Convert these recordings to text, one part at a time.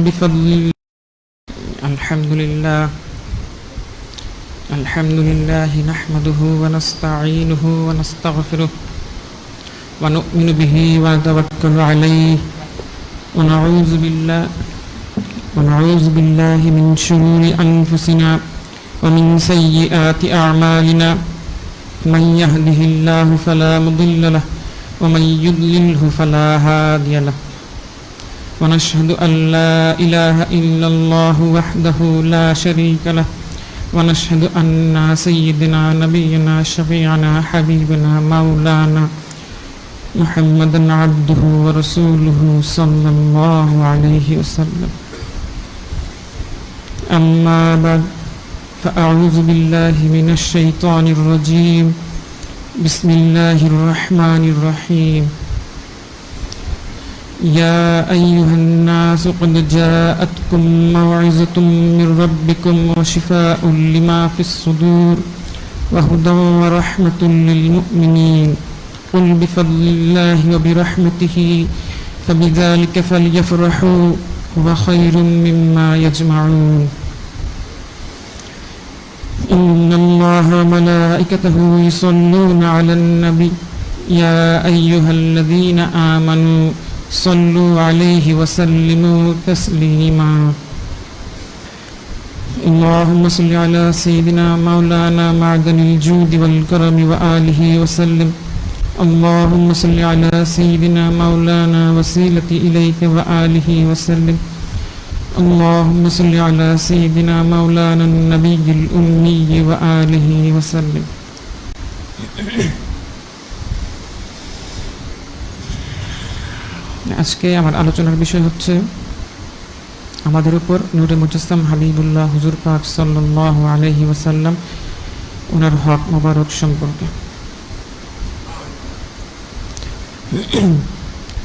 بفضل الحمد لله نحمده ونستعينه ونستغفره ونؤمن به ونتوكل عليه ونعوذ بالله من شرور أنفسنا ومن سيئات أعمالنا من يهده الله فلا مضل له ومن يضلله فلا هادي له ونشهد أن لا إله إلا الله وحده لا شريك له ونشهد أن سيدنا نبينا شفيعنا حبيبنا مولانا محمدا عبده ورسوله صلى الله عليه وسلم. أما بعد فأعوذ بالله من الشيطان الرجيم. بسم الله الرحمن الرحيم. يا أيها الناس قد جاءتكم موعظة من ربكم وشفاء لما في الصدور وهدى ورحمة للمؤمنين. قل بفضل الله وبرحمته فبذلك فليفرحوا هو خير مما يجمعون. إن الله وملائكته يصلون على النبي يا أيها الذين آمنوا صلوا عليه وسلموا تسليما. اللهم صل على سيدنا مولانا معدن الجود والكرم وآله وسلم. اللهم صل على سيدنا مولانا وسيلة إليك وآله وسلم. اللهم صل على سيدنا مولانا النبي الأمي وآله وسلم. আজকে আমার আলোচনার বিষয় হচ্ছে আমাদের উপর নূরে মুজাসসাম হাবিবুল্লাহ হুজুর পাক সাল্লাল্লাহু আলাইহি ওয়াসাল্লাম ওনার হক মোবারক সম্পর্কে।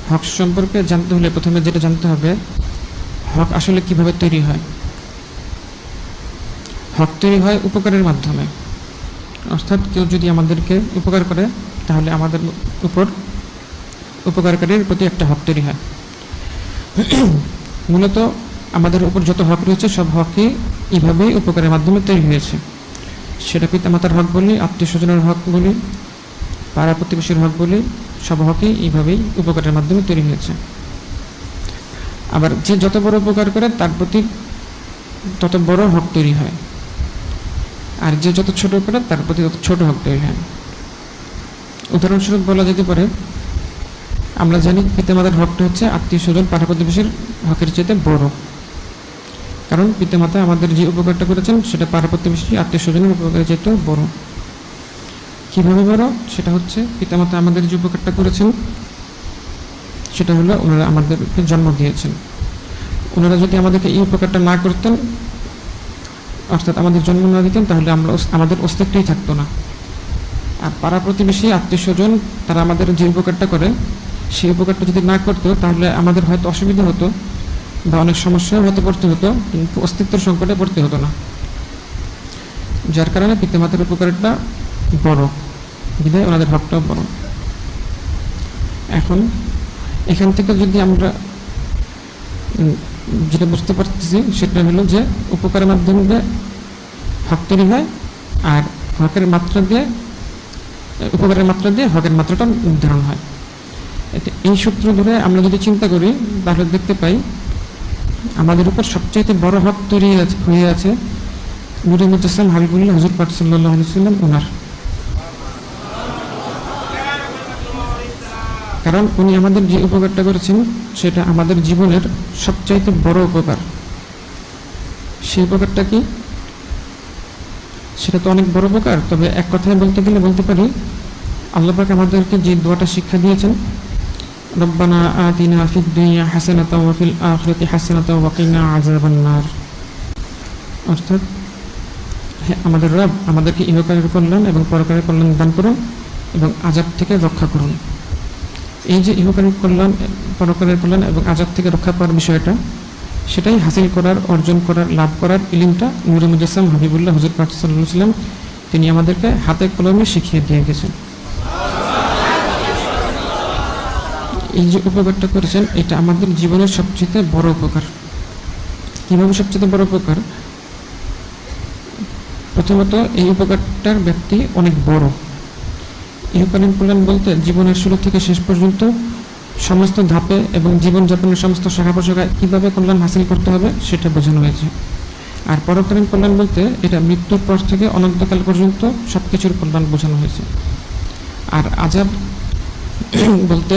হক সম্পর্কে জানতে হলে প্রথমে যেটা জানতে হবে, হক আসলে কিভাবে তৈরি হয়। হক তৈরি হয় উপকারের মাধ্যমে, অর্থাৎ কেউ যদি আমাদেরকে উপকার করে তাহলে আমাদের উপর উপকারকারীর প্রতি একটা হক তৈরি হয়। মূলত আমাদের উপর যত হক রয়েছে সব হকই এইভাবেই উপকারের মাধ্যমে তৈরি হয়েছে। সেটা পিতামাতার হক বলি, আত্মীয় স্বজনের হক বলি, পাড়া প্রতিবেশীর হক বলি, সব হকই এইভাবেই উপকারের মাধ্যমে তৈরি হয়েছে। আবার যে যত বড় উপকার করে তার প্রতি তত বড় হক তৈরি হয়, আর যে যত ছোট করে তার প্রতি তত ছোট হক তৈরি হয়। উদাহরণস্বরূপ বলা যেতে পারে, আমরা জানি পিতামাতার হকটা হচ্ছে আত্মীয় স্বজন পাড়া প্রতিবেশীর হকের চেয়ে বড়, কারণ পিতামাতা আমাদের যে উপকারটা করেছেন সেটা পাড়া প্রতিবেশী আত্মীয় স্বজনের উপকারের চেয়ে বড়। কীভাবে বড়? সেটা হচ্ছে পিতামাতা আমাদের যে উপকারটা করেছেন সেটা হলো ওনারা আমাদেরকে জন্ম দিয়েছেন। ওনারা যদি আমাদেরকে এই উপকারটা না করতেন, অর্থাৎ আমাদের জন্ম না দিতেন, তাহলে আমাদের অস্তিত্বই থাকতো না। আর পাড়া প্রতিবেশী আত্মীয় স্বজন তারা আমাদের যে উপকারটা করে সেই উপকারটা যদি না করতো তাহলে আমাদের হয়তো অসুবিধা হতো বা অনেক সমস্যায় হয়তো পড়তে হতো, কিন্তু অস্তিত্বের সংকটে পড়তে হতো না। যার কারণে পিতামাতার উপকারটা বড়, বিধায় ওনাদের হকটাও বড়। এখন এখান থেকে যদি আমরা যেটা বুঝতে পারতেছি সেটা হলো যে উপকারের মাধ্যমে হক তৈরি হয়, আর হকের মাত্রা দিয়ে উপকারের মাত্রা দিয়ে হকের মাত্রাটা নির্ধারণ হয়। এই সূত্র ধরে আমরা যদি চিন্তা করি তাহলে দেখতে পাই আমাদের উপর সবচাইতে বড় হক তৈরি হয়ে আছে নূরে মুজাসসাম হাবিবুল্লাহ হুজুর পাক সাল্লাল্লাহু আলাইহি ওয়াসাল্লাম ওনার। কারণ উনি আমাদের যে উপকারটা করেছেন সেটা আমাদের জীবনের সবচাইতে বড় উপকার। সেই উপকারটা কি? সেটা তো অনেক বড় উপকার, তবে এক কথায় বলতে গেলে বলতে পারি আল্লাহ পাক আমাদেরকে যে দোয়াটা শিক্ষা দিয়েছেন, রব্বানা আতিনা ফিদ দুনিয়া হাসানাতাও ওয়া ফিল আখিরাতি হাসানাতাও ওয়া কিনা আযাবান্নার, অর্থাৎ হে আমাদের রব, আমাদেরকে ইহকালের কল্যাণ এবং পরকালের কল্যাণ দান করুন এবং আযাব থেকে রক্ষা করুন। এই যে ইহকালের কল্যাণ, পরকালের কল্যাণ এবং আযাব থেকে রক্ষা পাওয়ার বিষয়টা, সেটাই হাসিল করার, অর্জন করার, লাভ করার ইলমটা নূরে মুজাসসাম হাবিবুল্লাহ হুজুর পাক সাল্লাল্লাহু আলাইহি ওয়াসাল্লাম তিনি আমাদেরকে হাতে কলমে শিখিয়ে দিয়ে গেছেন। এই যে উপকারটা করেছেন এটা আমাদের জীবনের সবচেয়ে বড় উপকার। কীভাবে সবচেয়ে বড় উপকার? প্রথমত এই উপকারটার ব্যক্তি অনেক বড়। ইহকালীন কল্যাণ বলতে জীবনের শুরু থেকে শেষ পর্যন্ত সমস্ত ধাপে এবং জীবনযাপনের সমস্ত শাখা প্রশাখায় কীভাবে কল্যাণ হাসিল করতে হবে সেটা বোঝানো হয়েছে। আর পরকালীন কল্যাণ বলতে এটা মৃত্যুর পর থেকে অনন্তকাল পর্যন্ত সব কিছুর কল্যাণ বোঝানো হয়েছে। আর আযাব বলতে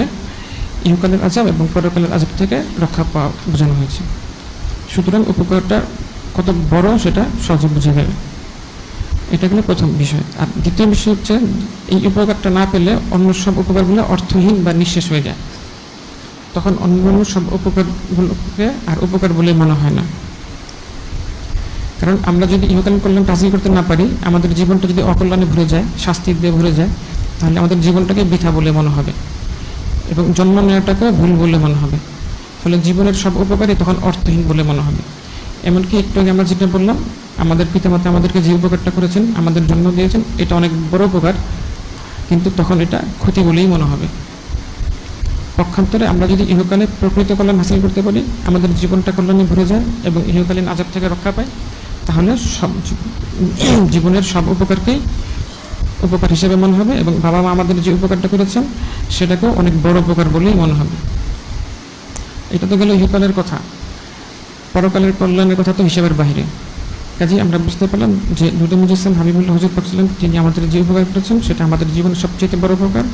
ইহকালের আযাব এবং পরকালের আযাব থেকে রক্ষা পাওয়া বোঝানো হয়েছে। সুতরাং উপকারটা কত বড় সেটা সহজে বুঝে যাবে। এটা হলো প্রথম বিষয়। আর দ্বিতীয় বিষয় হচ্ছে এই উপকারটা না পেলে অন্য সব উপকারগুলো অর্থহীন বা নিঃশেষ হয়ে যায়। তখন অন্য সব উপকারগুলোকে আর উপকার বলে মনে হয় না। কারণ আমরা যদি ইহকালীন কল্যাণ হাসিল করতে না পারি, আমাদের জীবনটা যদি অকল্যাণে ভরে যায়, শাস্তি দিয়ে ভরে যায়, তাহলে আমাদের জীবনটাকে বৃথা বলে মনে হবে এবং জন্ম নেওয়াটাকেও ভুল বলে মনে হবে। ফলে জীবনের সব উপকারই তখন অর্থহীন বলে মনে হবে। এমনকি একটু আগে আমরা যেটা বললাম, আমাদের পিতামাতা আমাদেরকে যে উপকারটা করেছেন, আমাদের জন্ম দিয়েছেন, এটা অনেক বড় উপকার, কিন্তু তখন এটা ক্ষতি বলেই মনে হবে। পক্ষান্তরে আমরা যদি ইহকালে প্রকৃত কল্যাণ হাসিল করতে পারি, আমাদের জীবনটা কল্যাণে ভরে যায় এবং ইহকালীন আযাব থেকে রক্ষা পাই, তাহলে সব জীবনের সব উপকারকেই উপকার হিসেবে মনে হবে এবং বাবা মা আমাদের যে উপকারটা করেছেন সেটাকেও অনেক বড় উপকার বলেই মনে হবে। এটা তো গেল ইহকালের কথা। পরকালের কল্যাণের কথা তো হিসেবের বাইরে। কাজেই আমরা বুঝতে পারলাম যে নূরে মুজাসসাম হাবিবুল্লাহ হুজুর পাক সাল্লাল্লাহু আলাইহি ওয়াসাল্লাম তিনি আমাদের যে উপকার করেছেন সেটা আমাদের জীবনের সবচেয়ে বড় উপকার।